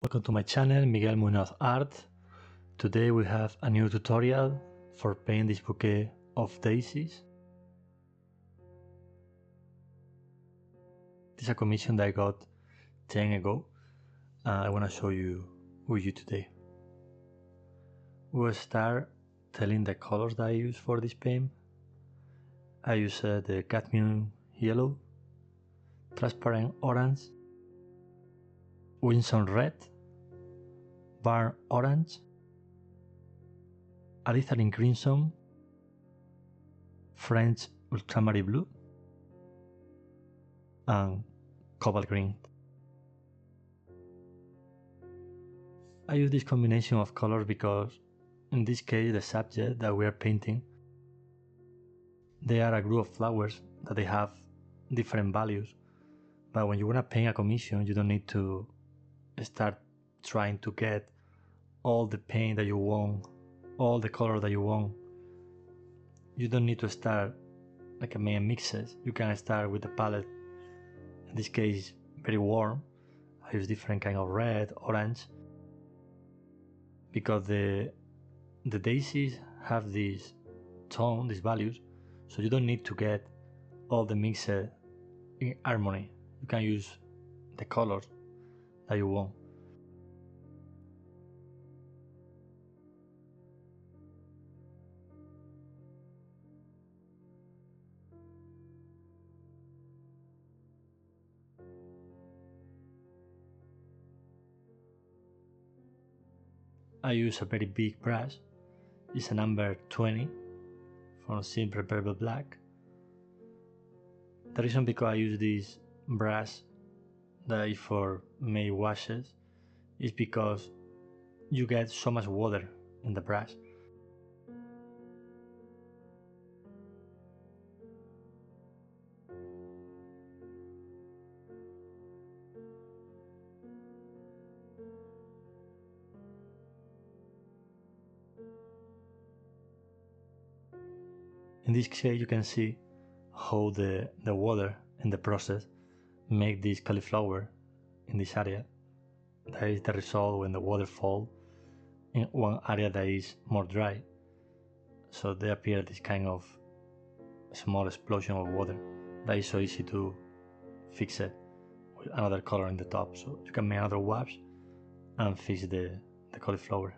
Welcome to my channel, Miguel Munoz Art. Today we have a new tutorial for painting this bouquet of daisies. This is a commission that I got 10 ago. I want to show you with you today. We'll start telling the colors that I use for this paint. I use the cadmium yellow, transparent orange, Winsome red, burnt orange, alizarin crimson, French ultramarine blue, and cobalt green. I use this combination of colors because in this case the subject that we are painting, they are a group of flowers that they have different values, but when you want to paint a commission you don't need to start trying to get all the paint that you want, all the color that you want. You don't need to start like a main mixes. You can start with the palette, in this case very warm. I use different kind of red, orange, because the daisies have this tone, these values, so you don't need to get all the mixed in harmony. You can use the colors that you want. I use a very big brush. It's a number 20 from Silver Velvet Black. The reason because I use this brush that is for make washes is because you get so much water in the brush. In this case you can see how the water in the process make this cauliflower in this area. That is the result when the water falls in one area that is more dry. So they appear this kind of small explosion of water that is so easy to fix it with another color in the top. So you can make another wash and fix the cauliflower.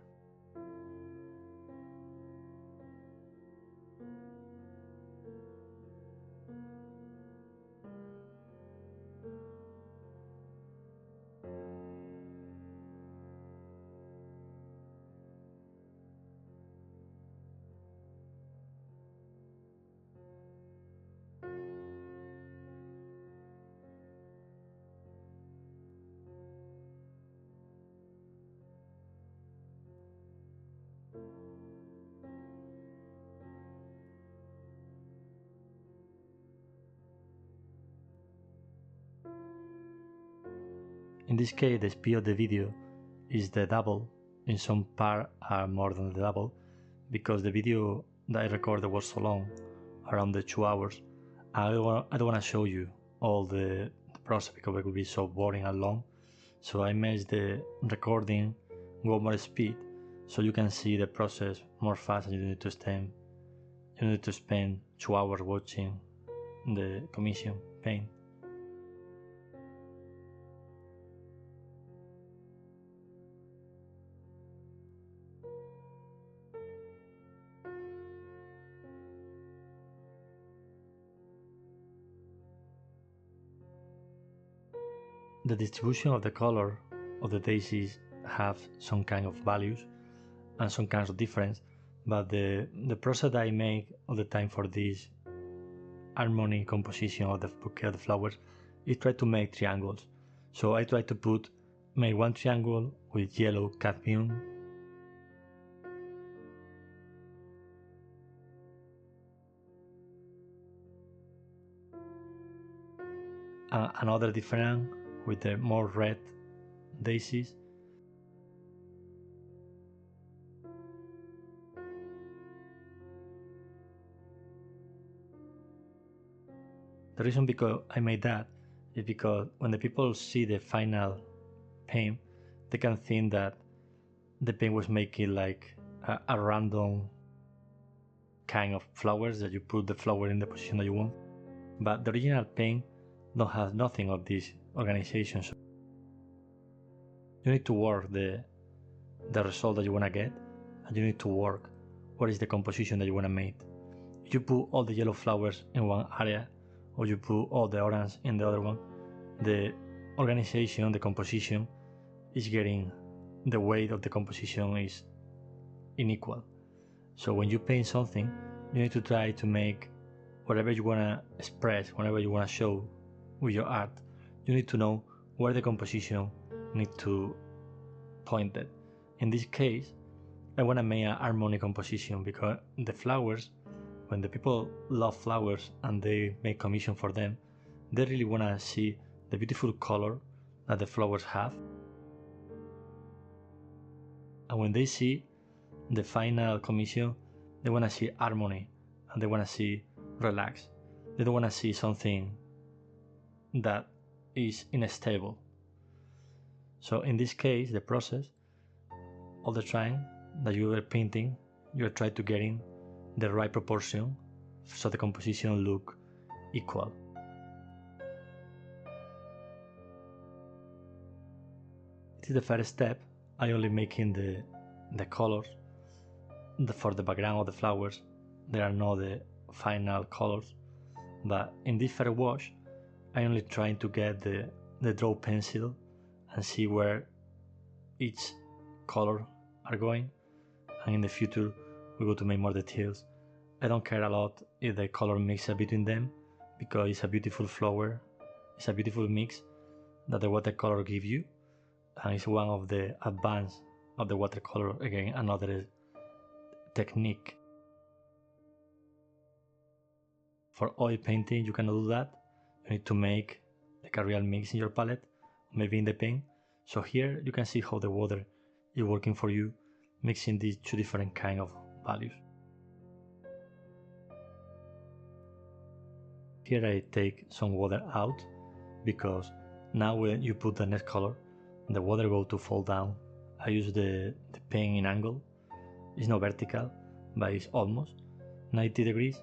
In this case, the speed of the video is the double. In some part are more than the double, because the video that I recorded was so long, around the 2 hours. I don't want to show you all the process because it would be so boring and long. So I made the recording go more speed, so you can see the process more fast, and you need to spend 2 hours watching the commission paint. The distribution of the color of the daisies have some kind of values and some kinds of difference, but the process that I make all the time for this harmony composition of the bouquet of the flowers is try to make triangles. So I try to make one triangle with yellow cadmium, another different with the more red daisies, the reason because I made that is because when the people see the final paint, they can think that the paint was making like a random kind of flowers, that you put the flower in the position that you want. But the original paint don't have nothing of this organization. So you need to work the result that you want to get, and you need to work what is the composition that you want to make. If you put all the yellow flowers in one area, or you put all the orange in the other one, the organization, the composition is getting, the weight of the composition is unequal. So when you paint something, you need to try to make whatever you want to express, whatever you want to show with your art, you need to know where the composition needs to point it. In this case, I want to make a harmonic composition, because the flowers, when the people love flowers and they make commission for them, they really want to see the beautiful color that the flowers have. And when they see the final commission, they want to see harmony, and they want to see relax. They don't want to see something that is unstable. So in this case, the process, all the time that you are painting, you are trying to get in the right proportion so the composition look equal. This is the first step. I only making the colors for the background of the flowers. There are no the final colors, but in this first wash, I only trying to get the draw pencil and see where each color are going, and in the future we go to make more details. I don't care a lot if the color mix between them, because it's a beautiful flower, it's a beautiful mix that the watercolor give you, and it's one of the advances of the watercolor. Again, another technique. For oil painting, you cannot do that. You need to make like a real mix in your palette, maybe in the paint. So here you can see how the water is working for you, mixing these two different kind of values. Here I take some water out, because now when you put the next color, the water go to fall down. I use the paint in angle. It's not vertical, but it's almost 90 degrees.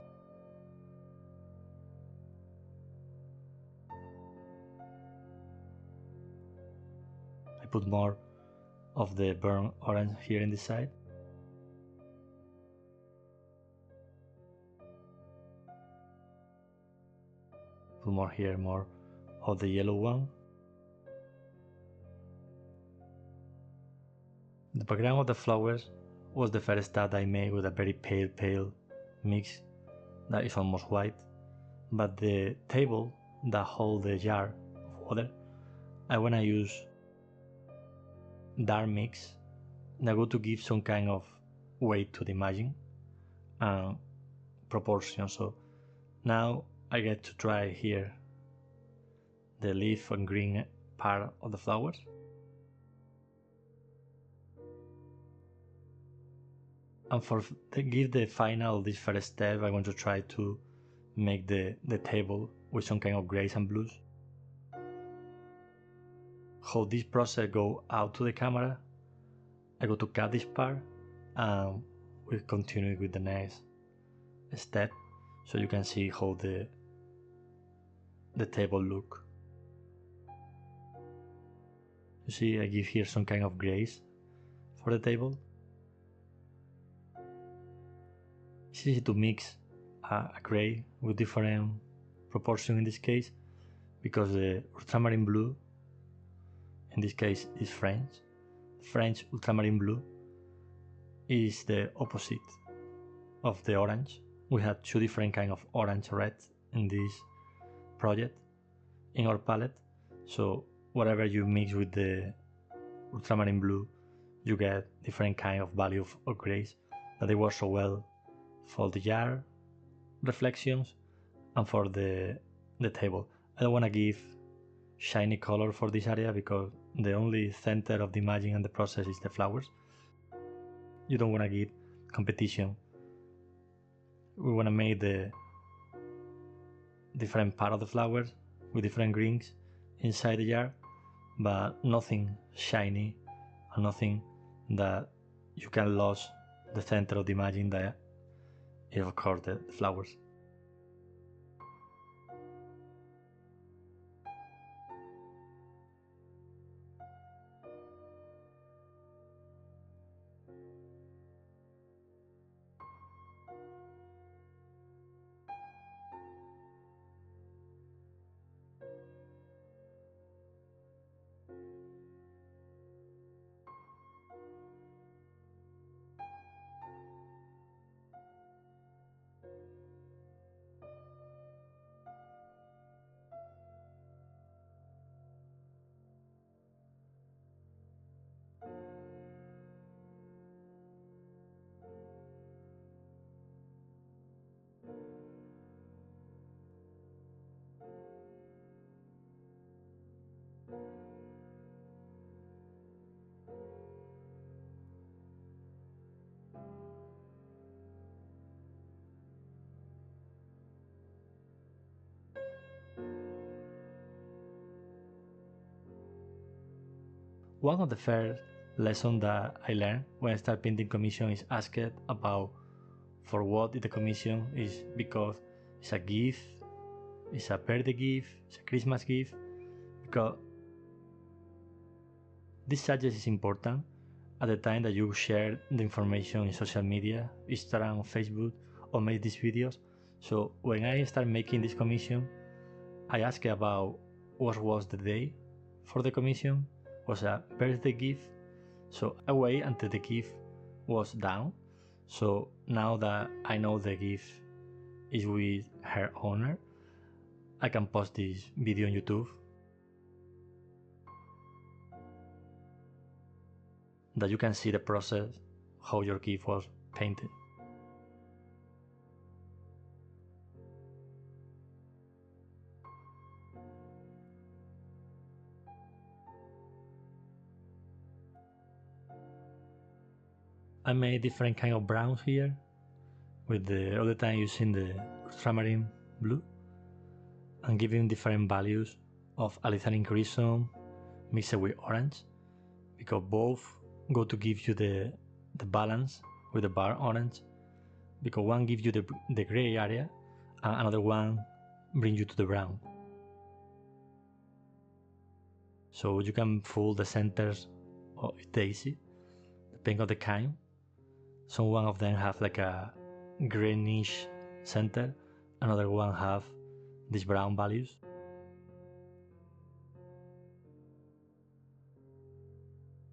I put more of the burnt orange here in this side. Put more here, more of the yellow one. The background of the flowers was the first start I made with a very pale mix that is almost white, but the table that hold the jar of water, I want to use dark mix that go to give some kind of weight to the imaging and proportion. So now I get to try here the leaf and green part of the flowers. And to give the final, this first step, I want to try to make the table with some kind of grays and blues. How this process go out to the camera, I go to cut this part, and we continue with the next step, so you can see how the table look. You see, I give here some kind of grays for the table. It's easy to mix a gray with different proportion in this case, because the ultramarine blue in this case is French. French ultramarine blue is the opposite of the orange. We had two different kind of orange red in this project in our palette, so whatever you mix with the ultramarine blue, you get different kind of value of grays that they work so well for the jar reflections and for the table. I don't want to give shiny color for this area, because the only center of the imaging and the process is the flowers. You don't want to give competition. We want to make the different part of the flowers with different greens inside the jar, but nothing shiny and nothing that you can lose the center of the imagine that is of course the flowers. One of the first lessons that I learned when I started painting commission is asked about for what the commission is, because it's a gift, it's a birthday gift, it's a Christmas gift, because this subject is important at the time that you share the information in social media, Instagram, Facebook, or make these videos. So when I start making this commission, I asked about what was the day for the commission, was a birthday gift, so I wait until the gift was down. So now that I know the gift is with her owner, I can post this video on YouTube that you can see the process, how your gift was painted. I made different kind of browns here, with the all the time using the ultramarine blue, and giving different values of alizarin crimson mixed with orange, because both go to give you the balance with the burnt orange, because one gives you the gray area and another one brings you to the brown. So you can fool the centers of daisy, depending on the kind. Some one of them have like a greenish center, another one have these brown values.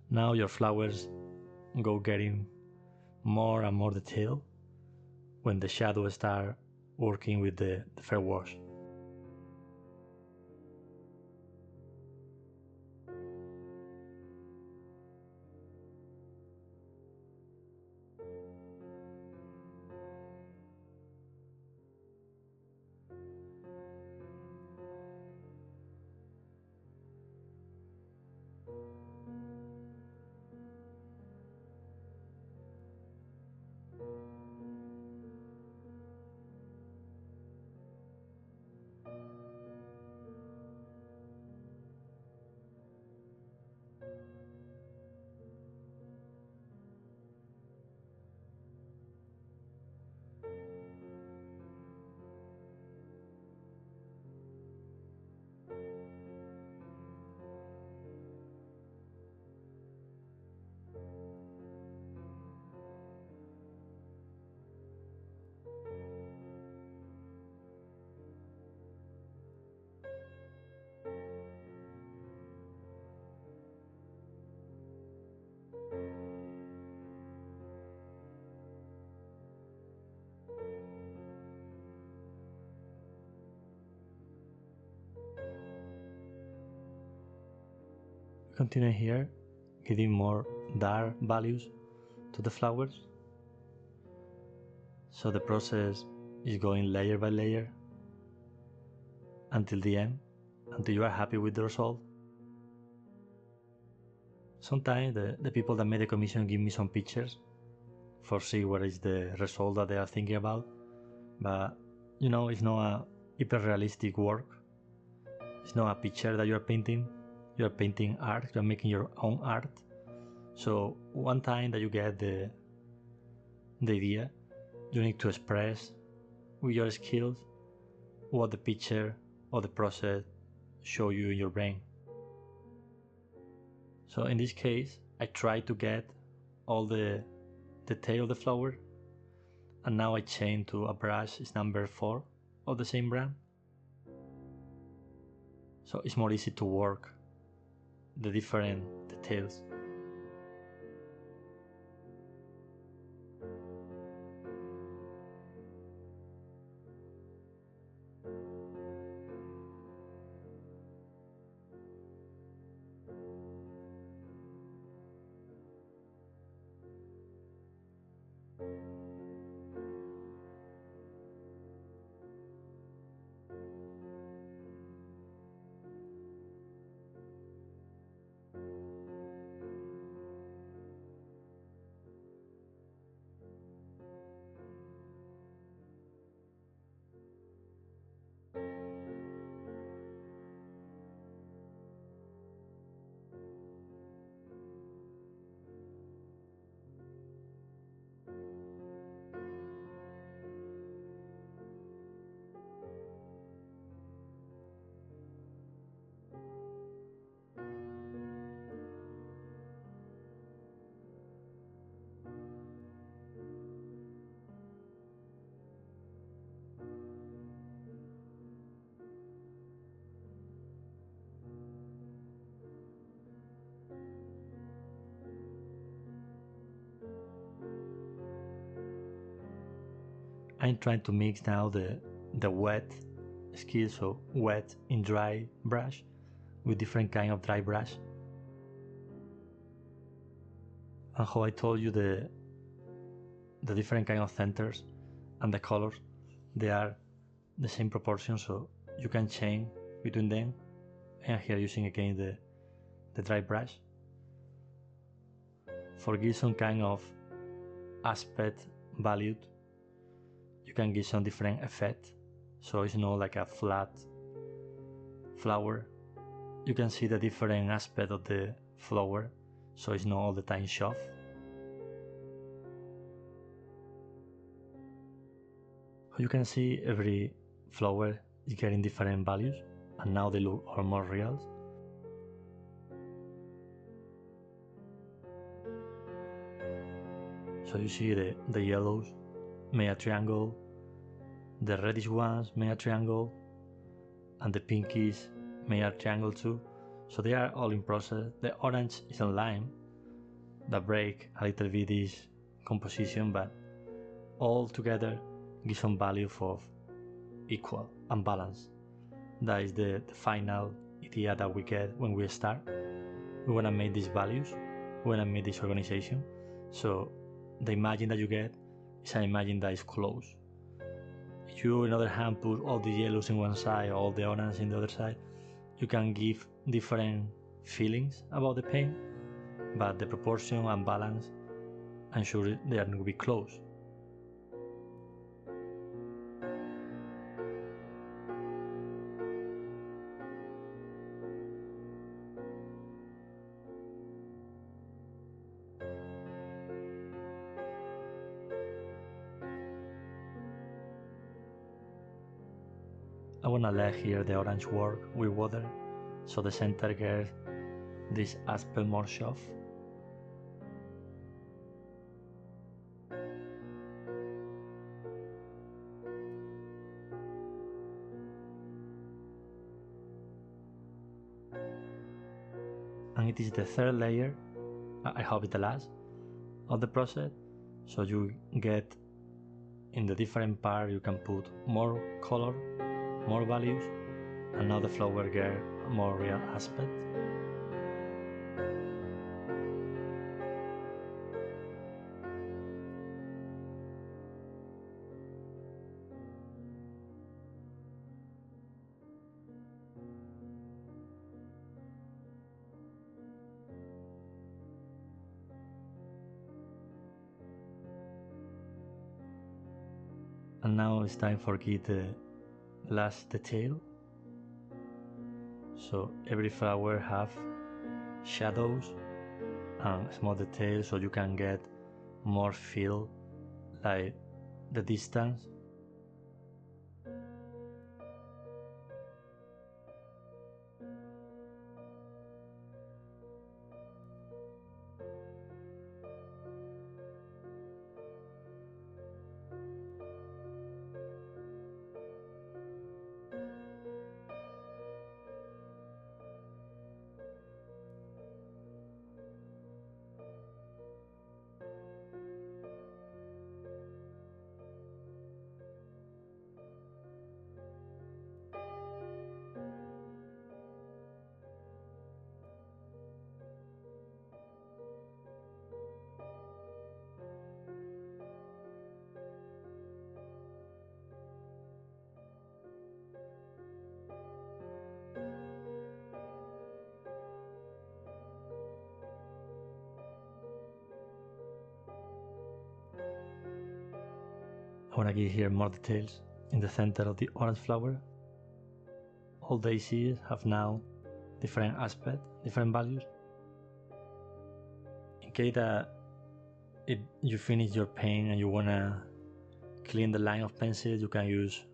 Now your flowers go getting more and more detail when the shadows start working with the fair wash. Continue here, giving more dark values to the flowers. So the process is going layer by layer until the end, until you are happy with the result. Sometimes the people that made the commission give me some pictures for see what is the result that they are thinking about, but you know, it's not a hyper realistic work. It's not a picture that you are painting art, you are making your own art. So one time that you get the idea, you need to express with your skills what the picture or the process show you in your brain. So in this case, I try to get all the tail of the flower, and now I change to a brush, it's number 4 of the same brand. So it's more easy to work the different details. I'm trying to mix now the wet skill, so wet in dry brush, with different kind of dry brush. And how I told you, the different kind of centers and the colors, they are the same proportion, so you can change between them. And here using again the dry brush for give some kind of aspect valued. You can give some different effect, so it's not like a flat flower. You can see the different aspect of the flower, so it's not all the time soft. You can see every flower is getting different values, and now they look all more real. So you see the yellows make a triangle, the reddish ones make a triangle, and the pinkies make a triangle too. So they are all in process. The orange is a line that break a little bit this composition, but all together give some value of equal and balance. That is the final idea that we get when we start. We want to make these values, we want to make this organization. So the imagine that you get is an imagine that is close. If you, on the other hand, put all the yellows in one side, all the orange in the other side, you can give different feelings about the paint, but the proportion and balance, I'm sure they are going to be close. I want to let here the orange work with water, so the center gets this aspect more soft. And it is the third layer, I hope it's the last, of the process, so you get in the different part you can put more color, more values, and now the flower get a more real aspect. And now it's time for get the last detail. So every flower have shadows and small details so you can get more feel, like the distance. I want to give here more details in the center of the orange flower. All daisies have now different aspect, different values. In case that if you finish your paint and you want to clean the line of pencil, you can use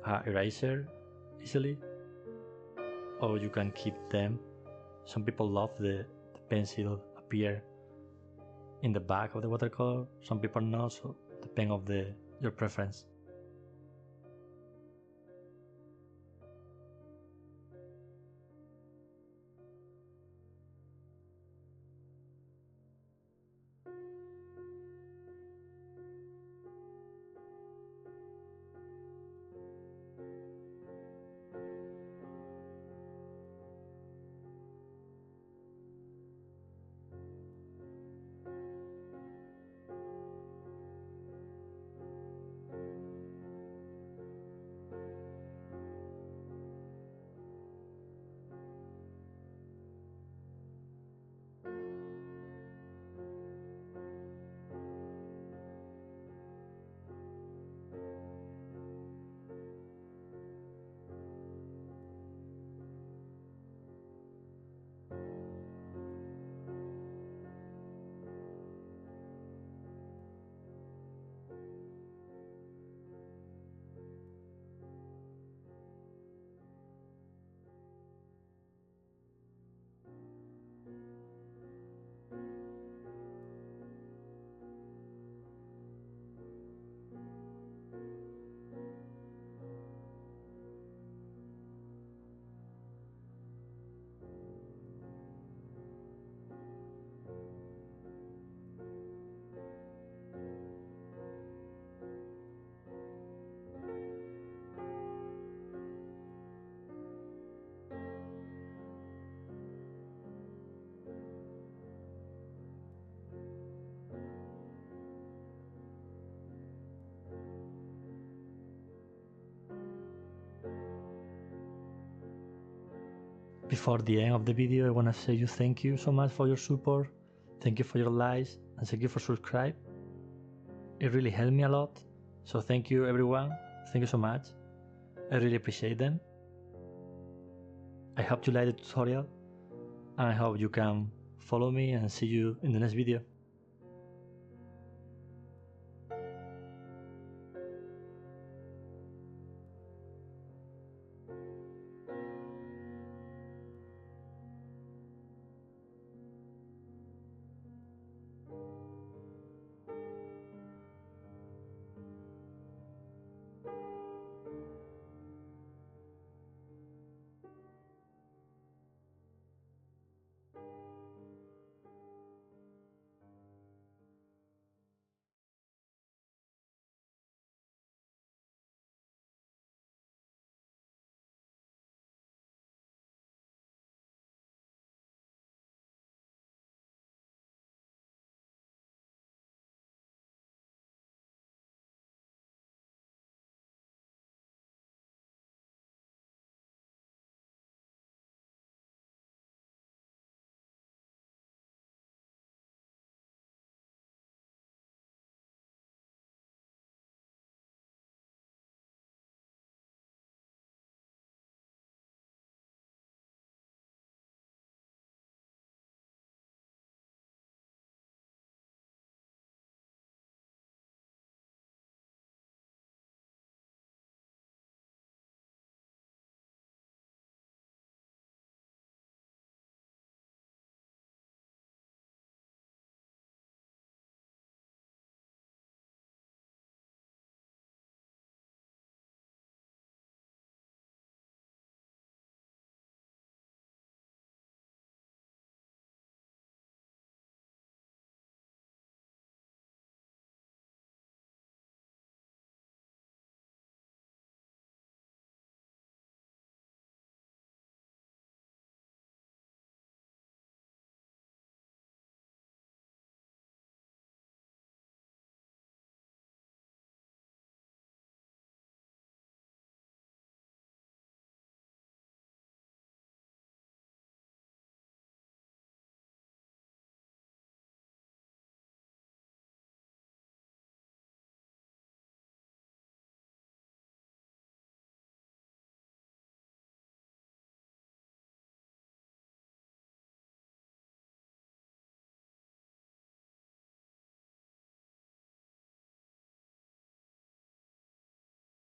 an eraser easily, or you can keep them. Some people love the pencil appear in the back of the watercolor, some people not, so depend of your preference. Before the end of the video, I want to say you thank you so much for your support, thank you for your likes, and thank you for subscribe. It really helped me a lot, so thank you everyone, thank you so much, I really appreciate them. I hope you liked the tutorial, and I hope you can follow me and see you in the next video.